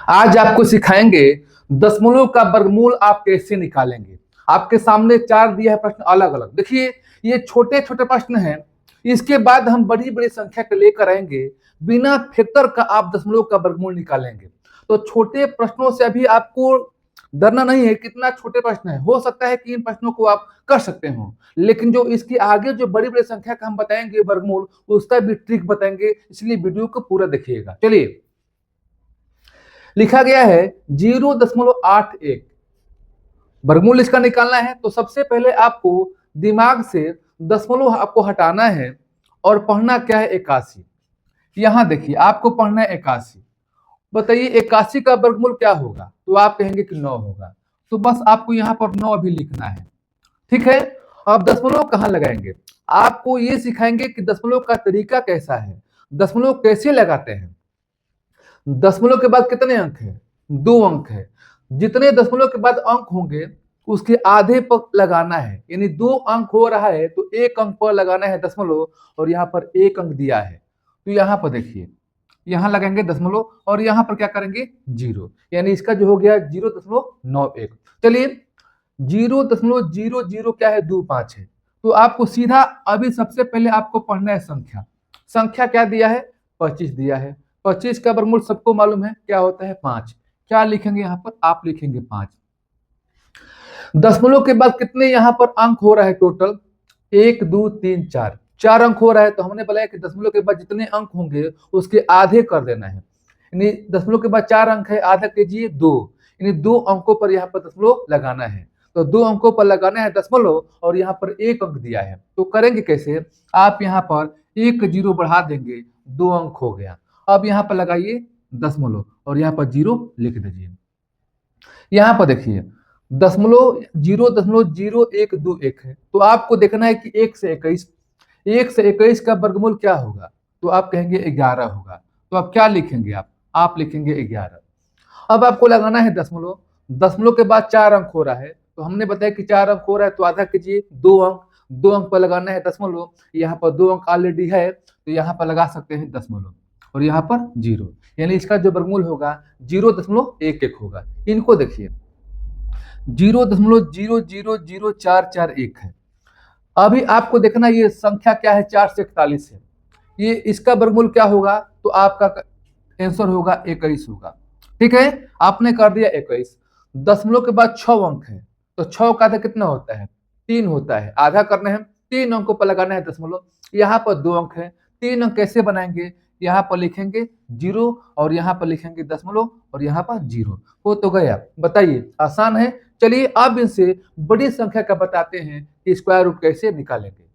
आज आपको सिखाएंगे दशमलव का वर्गमूल आप कैसे निकालेंगे। आपके सामने चार दिया है प्रश्न अलग अलग। देखिए ये छोटे छोटे प्रश्न हैं, इसके बाद हम बड़ी बड़ी संख्या को लेकर आएंगे। बिना फैक्टर का आप दशमलव का वर्गमूल निकालेंगे। तो छोटे प्रश्नों से अभी आपको डरना नहीं है। कितना छोटे प्रश्न है, हो सकता है कि इन प्रश्नों को आप कर सकते हो, लेकिन जो इसके आगे जो बड़ी बड़ी संख्या का हम बताएंगे वर्गमूल, उसका भी ट्रिक बताएंगे, इसलिए वीडियो को पूरा देखिएगा। चलिए, लिखा गया है 0.81 वर्गमूल इसका निकालना है। तो सबसे पहले आपको दिमाग से दशमलव आपको हटाना है और पढ़ना क्या है 81। यहां देखिए आपको पढ़ना है 81। बताइए 81 का वर्गमूल क्या होगा, तो आप कहेंगे कि 9 होगा। तो बस आपको यहाँ पर 9 अभी लिखना है, ठीक है। अब दशमलव कहाँ लगाएंगे, आपको ये सिखाएंगे कि दशमलव का तरीका कैसा है, दशमलव कैसे लगाते हैं। दशमलव के बाद कितने अंक है, 2 अंक है। जितने दशमलव के बाद अंक होंगे उसके आधे पर लगाना है, यानी 2 अंक हो रहा है तो 1 अंक पर लगाना है दशमलव, और यहाँ पर 1 अंक दिया है तो यहाँ पर देखिए यहाँ लगाएंगे दशमलव और यहाँ पर क्या करेंगे 0, यानी इसका जो हो गया 0.91। चलिए 0.00 क्या है, 25 है। तो आपको सीधा अभी सबसे पहले आपको पढ़ना है संख्या। संख्या क्या दिया है, 25 दिया है। 25 का वर्गमूल सबको मालूम है क्या होता है, 5। क्या लिखेंगे यहाँ पर, आप लिखेंगे 5। दशमलव के बाद कितने यहाँ पर अंक हो रहा है टोटल, 1 2 3 4, 4 अंक हो रहा है। तो हमने बताया कि दशमलव के बाद जितने अंक होंगे उसके आधे कर देना है, यानी दशमलव के बाद 4 अंक है, आधा कीजिए 2, यानी 2 अंकों पर यहाँ पर दशमलव लगाना है। तो 2 अंकों पर लगाना है दशमलव और यहाँ पर 1 अंक दिया है। तो करेंगे कैसे, आप यहाँ पर 1 0 बढ़ा देंगे, 2 अंक हो गया। अब यहाँ पर लगाइए दशमलव और यहाँ पर 0 लिख दीजिए। यहाँ पर देखिए दशमलव 0.0121 है। तो आपको देखना है कि 1 से 21 का वर्गमूल क्या होगा, तो आप कहेंगे 11 होगा। तो आप क्या लिखेंगे, आप लिखेंगे 11। अब आपको लगाना है दशमलव। दशमलव के बाद 4 अंक हो रहा है, तो हमने बताया कि 4 अंक हो रहा है तो आधा कीजिए 2 अंक। 2 अंक पर लगाना है दशमलव, यहाँ पर 2 अंक ऑलरेडी है तो यहाँ पर लगा सकते हैं दशमलव और यहाँ पर 0, यानी इसका जो वर्गमूल होगा 0.11 होगा। इनको देखिए 0.000441 है। अभी आपको देखना ये संख्या क्या है, 4 से 41 है। ये इसका वर्गमूल क्या होगा, तो आपका आंसर होगा 21 होगा, ठीक है। आपने कर दिया 21। दशमलव के बाद 6 अंक है, तो 6 का आधा कितना होता है, 3 होता है। आधा करना है, 3 अंकों पर लगाना है दशमलव। यहाँ पर 2 अंक है, 3 अंक कैसे बनाएंगे, यहाँ पर लिखेंगे 0 और यहाँ पर लिखेंगे दशमलव और यहाँ पर 0, हो तो गया। बताइए आसान है। चलिए अब इनसे बड़ी संख्या का बताते हैं कि स्क्वायर रूट कैसे निकालेंगे।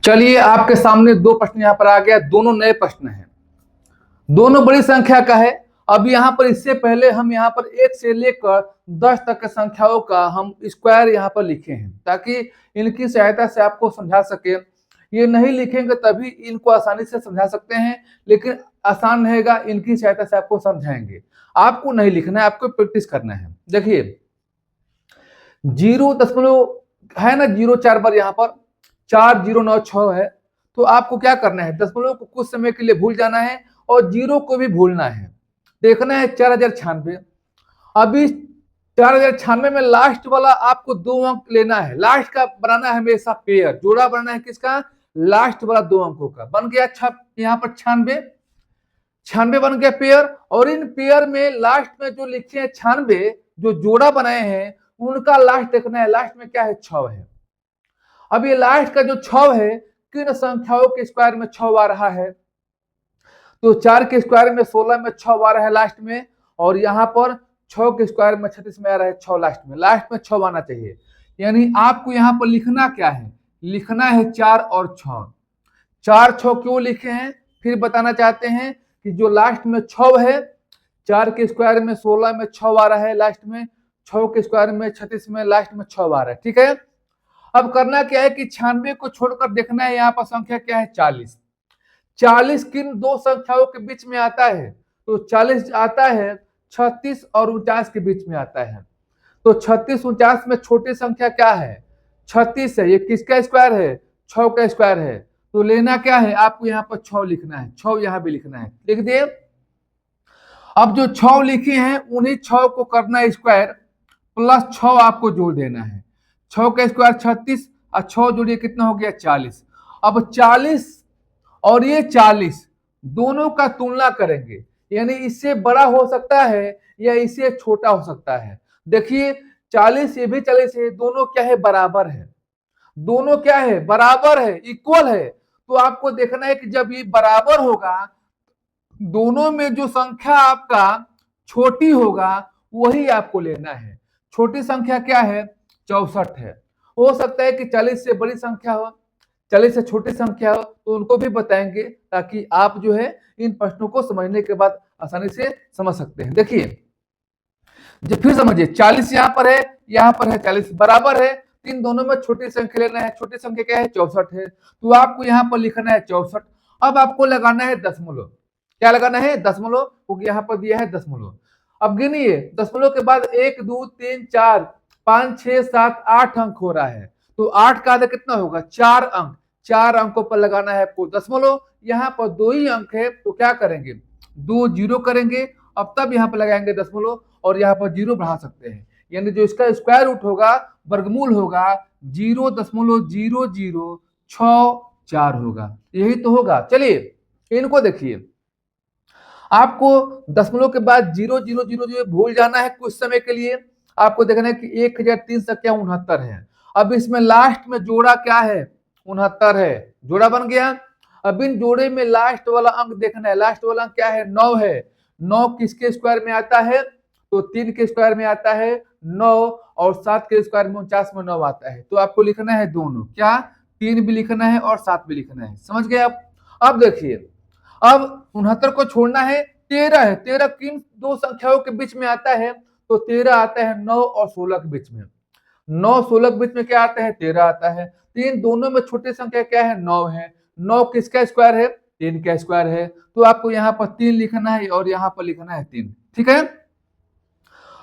चलिए आपके सामने 2 प्रश्न यहाँ पर आ गया, दोनों नए प्रश्न हैं, दोनों बड़ी संख्या का है। अब यहाँ पर इससे पहले हम यहाँ पर 1 से लेकर 10 तक के संख्याओं का हम स्क्वायर यहाँ पर लिखे हैं, ताकि इनकी सहायता से आपको समझा सके। ये नहीं लिखेंगे तभी इनको आसानी से समझा सकते हैं, लेकिन आसान रहेगा इनकी सहायता से आपको समझाएंगे। आपको नहीं लिखना है, आपको प्रैक्टिस करना है। देखिए 0 है ना, 0 4 बार यहाँ पर 4 0 9 6 है। तो आपको क्या करना है, दशमलव को कुछ समय के लिए भूल जाना है और 0 को भी भूलना है। देखना है 4096। अभी 4096 में लास्ट वाला आपको 2 अंक लेना है, लास्ट का बनाना है हमेशा पेयर, जोड़ा बनाना है किसका, लास्ट वाला 2 अंकों का। बन गया यहाँ पर 96 बन गया पेयर। और इन पेयर में लास्ट में जो लिखे हैं 96, जो जोड़ा बनाए हैं उनका लास्ट देखना है, लास्ट में क्या है, 6 है। अब ये लास्ट का जो 6 है, किन संख्याओं के स्क्वायर में 6 आ रहा है, तो 4 के स्क्वायर में 16 में 6 आ रहा है लास्ट में, और यहाँ पर 6 के स्क्वायर में 36 में आ रहा है 6 लास्ट में 6 आना चाहिए। यानी आपको यहाँ पर लिखना क्या है, लिखना है 4 और 6। 4 6 क्यों लिखे हैं, फिर बताना चाहते हैं कि जो लास्ट में 6 है, 4 के स्क्वायर में 16 में 6 आ रहा है लास्ट में, 6 के स्क्वायर में 36 में लास्ट में 6 आ रहा है, ठीक है। अब करना क्या है कि 96 को छोड़कर देखना है यहाँ पर संख्या क्या है, 40। 40 किन 2 संख्याओं के बीच में आता है, तो 40 आता है 36 और 49 के बीच में आता है। तो 36 49 में छोटी संख्या क्या है, 36 है। ये किसका स्क्वायर है, 6 का स्क्वायर है। तो लेना क्या है, आपको यहाँ पर 6 लिखना है, 6 यहाँ भी लिखना है, लिख दिए। अब जो 6 लिखे हैं उन्हीं 6 को करना है स्क्वायर, प्लस 6 आपको जोड़ देना है। 6 का स्क्वायर 36 और 6 जोड़िए कितना हो गया 40। अब 40 और ये 40 दोनों का तुलना करेंगे, यानी इससे बड़ा हो सकता है या इससे छोटा हो सकता है। देखिए 40 ये भी 40 है, दोनों क्या है बराबर है, दोनों क्या है बराबर है, इक्वल है। तो आपको देखना है कि जब ये बराबर होगा, दोनों में जो संख्या आपका छोटी होगा वही आपको लेना है। छोटी संख्या क्या है 64 है। हो सकता है कि 40 से बड़ी संख्या हो, 40 से छोटी संख्या हो, तो उनको भी बताएंगे ताकि आप जो है इन प्रश्नों को समझने के बाद आसानी से समझ सकते हैं। देखिए जब फिर समझिए 40 यहाँ पर है 40 बराबर है, इन दोनों में छोटी संख्या लेना है। छोटी संख्या क्या है 64 है, तो आपको यहाँ पर लिखना है 64। अब आपको लगाना है दशमलव, क्या लगाना है दशमलव, क्योंकि यहाँ पर दिया है दशमलव। अब गिनिए दशमलव के बाद 1 2 3 4 5 6 7 8 अंक हो रहा है, तो 8 का आधा कितना होगा 4 अंक। 4 अंकों पर लगाना है आपको दशमलव। यहाँ पर 2 ही अंक है तो क्या करेंगे 2 जीरो करेंगे, अब तब यहाँ पर लगाएंगे दशमलव और यहाँ पर जीरो बढ़ा सकते हैं, यानी जो इसका स्क्वायर रूट होगा वर्गमूल होगा 0.0064 होगा, यही तो होगा। चलिए इनको देखिए, आपको दशमलव के बाद 0.00 भूल जाना है कुछ समय के लिए। आपको देखना है कि 1369 है। अब इसमें लास्ट में जोड़ा क्या है 69 है, जोड़ा बन गया। अब इन जोड़े में लास्ट वाला अंक देखना है, लास्ट वाला अंक क्या है 9 है। 9 किसके स्क्वायर में आता है, तो 3 के स्क्वायर में आता है 9, और 7 के स्क्वायर में 49 में 9 आता है। तो आपको लिखना है दोनों, क्या 3 भी लिखना है और 7 भी लिखना है, समझ गए आप। अब देखिए अब 69 को छोड़ना है, 13 है। 13 किन दो संख्याओं के बीच में आता है, तो 13 आता है 9 और 16 के बीच में। 9 16 के बीच में क्या आता है 13 आता है। तीन दोनों में छोटी संख्या क्या है 9 है। 9 किसका स्क्वायर है 3 का स्क्वायर है, तो आपको यहाँ पर 3 लिखना है और यहाँ पर लिखना है 3, ठीक है।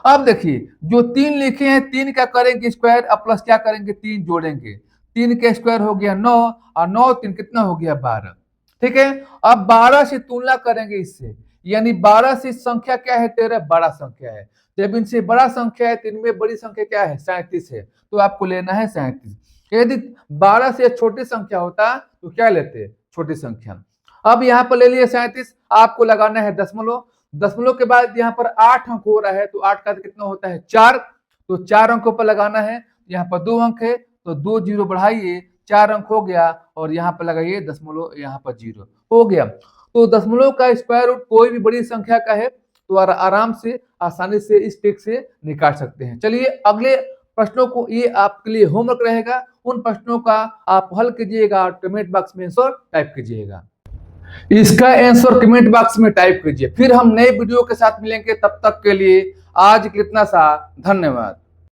अब देखिए जो 3 लिखे हैं 3 का करेंगे स्क्वायर, अब प्लस क्या करेंगे 3 जोड़ेंगे, 3 का स्क्वायर हो गया 9 और 9 3 कितना हो गया 12, ठीक है। अब 12 से तुलना करेंगे इससे, यानी 12 से संख्या क्या है 13 बड़ा संख्या है। जब इनसे बड़ा संख्या है तो इनमें बड़ी संख्या क्या है 37 है, तो आपको लेना है 37। यदि 12 से छोटी संख्या होता तो क्या लेते छोटी संख्या। अब यहाँ पर ले लिए 37, आपको लगाना है दशमलव। दशमलव के बाद यहाँ पर 8 अंक हो रहा है, तो 8 का कितना होता है 4, तो 4 अंकों पर लगाना है। यहाँ पर 2 अंक है तो 2 जीरो बढ़ाइए, 4 अंक हो गया और यहाँ पर लगाइए दशमलव, यहाँ पर 0 हो गया। तो दशमलव का स्क्वायर रूट कोई भी बड़ी संख्या का है तो आराम से आसानी से इस ट्रिक से निकाल सकते हैं। चलिए अगले प्रश्नों को, ये आपके लिए होमवर्क रहेगा, उन प्रश्नों का आप हल कीजिएगा, कमेंट बॉक्स में आंसर टाइप कीजिएगा। इसका आंसर कमेंट बॉक्स में टाइप कीजिए। फिर हम नए वीडियो के साथ मिलेंगे, तब तक के लिए आज कितना सा धन्यवाद।